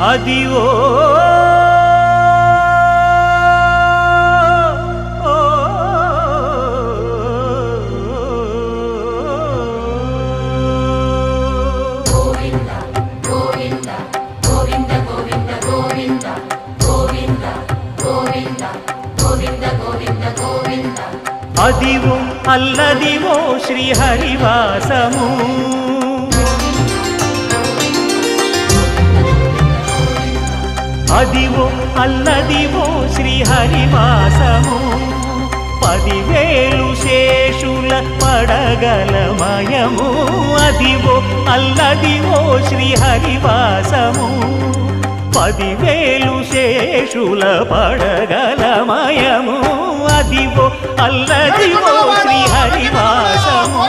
Adivo Adivo Alladivo శ్రీహరివాసము Adivo Alladivo శ్రీహరివాసము 10,000 శేషుల పడగలమయము Adivo Alladivo శ్రీహరివాసము 10,000 శేషుల పడగలమయము Adivo Alladivo శ్రీహరివాసము